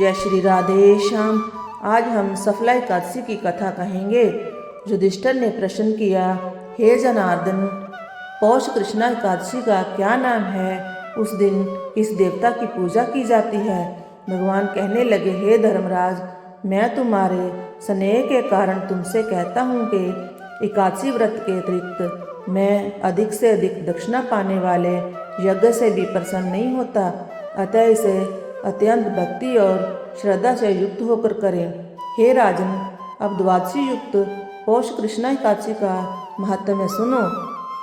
जय श्री राधे श्याम। आज हम सफला एकादशी की कथा कहेंगे। युधिष्ठिर ने प्रश्न किया, हे जनार्दन, पौष कृष्णा एकादशी का क्या नाम है? उस दिन किस देवता की पूजा की जाती है? भगवान कहने लगे, हे धर्मराज, मैं तुम्हारे स्नेह के कारण तुमसे कहता हूँ कि एकादशी व्रत के अतिरिक्त मैं अधिक से अधिक दक्षिणा पाने वाले यज्ञ से भी प्रसन्न नहीं होता। अतः इसे अत्यंत भक्ति और श्रद्धा से युक्त होकर करें। हे राजन, अब द्वादशी युक्त पौष कृष्णा एकादशी का महत्व सुनो।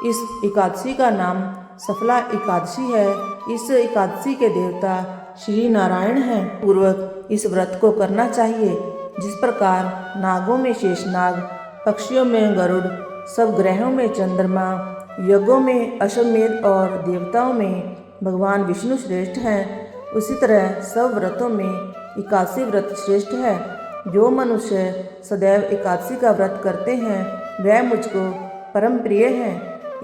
इस एकादशी का नाम सफला एकादशी है। इस एकादशी के देवता श्री नारायण हैं। पूर्वक इस व्रत को करना चाहिए। जिस प्रकार नागों में शेषनाग, पक्षियों में गरुड़, सब ग्रहों में चंद्रमा, यज्ञों में अश्वमेध और देवताओं में भगवान विष्णु श्रेष्ठ हैं, उसी तरह सब व्रतों में एकादशी व्रत श्रेष्ठ है। जो मनुष्य सदैव एकादशी का व्रत करते हैं वह मुझको परम प्रिय है।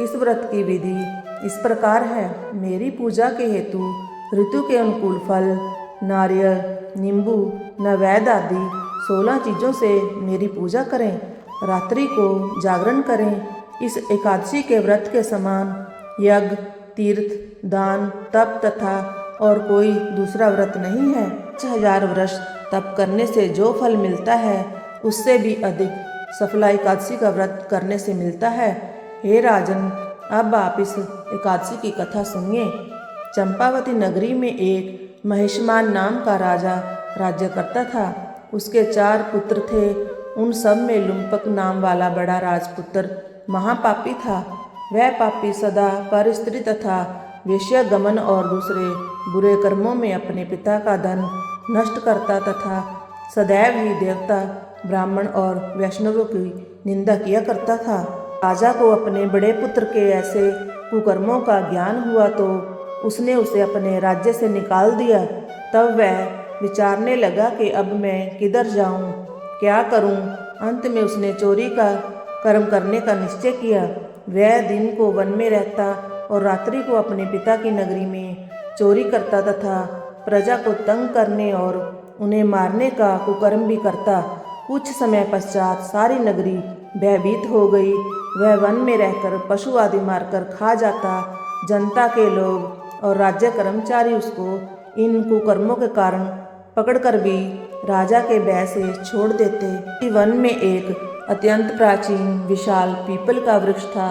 इस व्रत की विधि इस प्रकार है। मेरी पूजा के हेतु ऋतु के अनुकूल फल, नारियल, नींबू, नैवेद्य आदि 16 चीज़ों से मेरी पूजा करें। रात्रि को जागरण करें। इस एकादशी के व्रत के समान यज्ञ, तीर्थ, दान, तप तथा और कोई दूसरा व्रत नहीं है। 1000 वर्ष तप करने से जो फल मिलता है उससे भी अधिक सफला एकादशी का व्रत करने से मिलता है। हे राजन, अब आप इस एकादशी की कथा सुनिए। चंपावती नगरी में एक महिष्मान नाम का राजा राज्य करता था। उसके 4 पुत्र थे। उन सब में लुम्पक नाम वाला बड़ा राजपुत्र महापापी था। वह पापी सदा परस्त्री तथा वेश्यागमन और दूसरे बुरे कर्मों में अपने पिता का धन नष्ट करता तथा सदैव ही देवता, ब्राह्मण और वैष्णवों की निंदा किया करता था। राजा को अपने बड़े पुत्र के ऐसे कुकर्मों का ज्ञान हुआ तो उसने उसे अपने राज्य से निकाल दिया। तब वह विचारने लगा कि अब मैं किधर जाऊं, क्या करूं। अंत में उसने चोरी का कर्म करने का निश्चय किया। वह दिन को वन में रहता और रात्रि को अपने पिता की नगरी में चोरी करता तथा प्रजा को तंग करने और उन्हें मारने का कुकर्म भी करता। कुछ समय पश्चात सारी नगरी भयभीत हो गई। वह वन में रहकर पशु आदि मारकर खा जाता। जनता के लोग और राज्य कर्मचारी उसको इन कुकर्मों के कारण पकड़कर भी राजा के भय से छोड़ देते। वन में एक अत्यंत प्राचीन विशाल पीपल का वृक्ष था।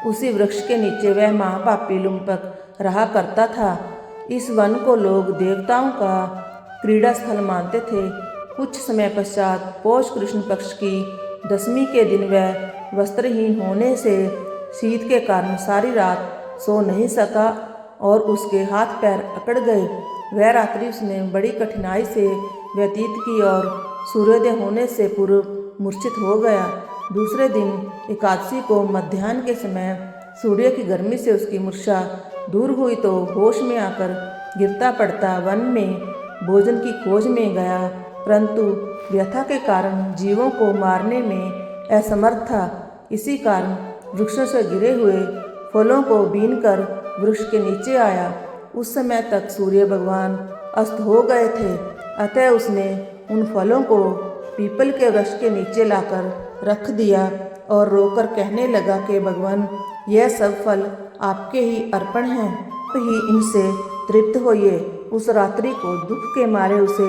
उसी वृक्ष के नीचे वह महापापी लुम्पक रहा करता था। इस वन को लोग देवताओं का क्रीड़ा स्थल मानते थे। कुछ समय पश्चात पौष कृष्ण पक्ष की 10वीं के दिन वह वस्त्रहीन होने से शीत के कारण सारी रात सो नहीं सका और उसके हाथ पैर अकड़ गए। वह रात्रि उसने बड़ी कठिनाई से व्यतीत की और सूर्योदय होने से पूर्व मूर्छित हो गया। दूसरे दिन एकादशी को मध्याह्न के समय सूर्य की गर्मी से उसकी मूर्छा दूर हुई तो होश में आकर गिरता पड़ता वन में भोजन की खोज में गया, परंतु व्यथा के कारण जीवों को मारने में असमर्थ था। इसी कारण वृक्षों से गिरे हुए फलों को बीनकर वृक्ष के नीचे आया। उस समय तक सूर्य भगवान अस्त हो गए थे। अतः उसने उन फलों को पीपल के वृक्ष के नीचे लाकर रख दिया और रोकर कहने लगा कि भगवान, यह सब फल आपके ही अर्पण हैं, आप ही इनसे तृप्त होइए। उस रात्रि को दुख के मारे उसे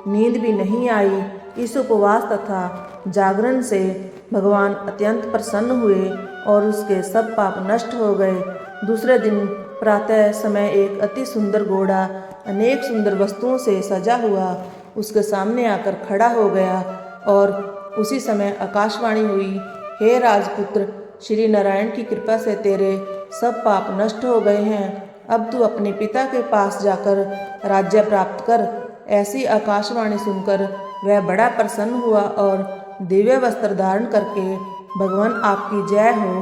नींद भी नहीं आई। इस उपवास तथा जागरण से भगवान अत्यंत प्रसन्न हुए और उसके सब पाप नष्ट हो गए। दूसरे दिन प्रातः समय एक अति सुंदर घोड़ा अनेक सुंदर वस्तुओं से सजा हुआ उसके सामने आकर खड़ा हो गया और उसी समय आकाशवाणी हुई, हे राजपुत्र, श्री नारायण की कृपा से तेरे सब पाप नष्ट हो गए हैं। अब तू अपने पिता के पास जाकर राज्य प्राप्त कर। ऐसी आकाशवाणी सुनकर वह बड़ा प्रसन्न हुआ और दिव्य वस्त्र धारण करके भगवान आपकी जय हो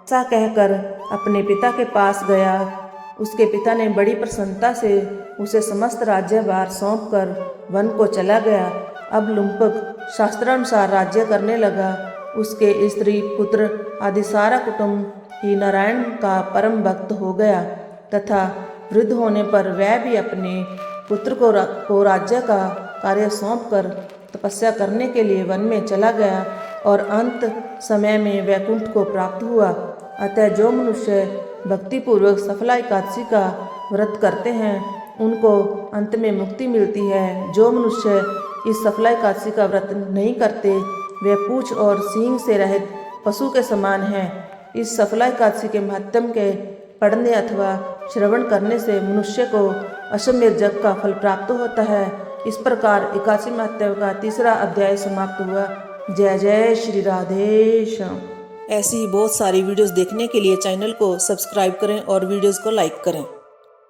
ऐसा कहकर अपने पिता के पास गया। उसके पिता ने बड़ी प्रसन्नता से उसे समस्त राज्यभार सौंपकर वन को चला गया। अब लुम्पक शास्त्रानुसार राज्य करने लगा। उसके स्त्री, पुत्र आदि सारा कुटुंब ही नारायण का परम भक्त हो गया तथा वृद्ध होने पर वह भी अपने पुत्र को राज्य का कार्य सौंपकर तपस्या करने के लिए वन में चला गया और अंत समय में वैकुंठ को प्राप्त हुआ। अतः जो मनुष्य भक्तिपूर्वक सफला एकादशी का व्रत करते हैं उनको अंत में मुक्ति मिलती है। जो मनुष्य इस सफला एकादशी का व्रत नहीं करते वे पूंछ और सींग से रहित पशु के समान हैं। इस सफला एकादशी के महात्म्य के पढ़ने अथवा श्रवण करने से मनुष्य को अश्वमेध यज्ञ का फल प्राप्त होता है। इस प्रकार एकादशी महात्म्य का 3रा अध्याय समाप्त हुआ। जय जय श्री राधेश्याम। ऐसी ही बहुत सारी वीडियोस देखने के लिए चैनल को सब्सक्राइब करें और वीडियोस को लाइक करें।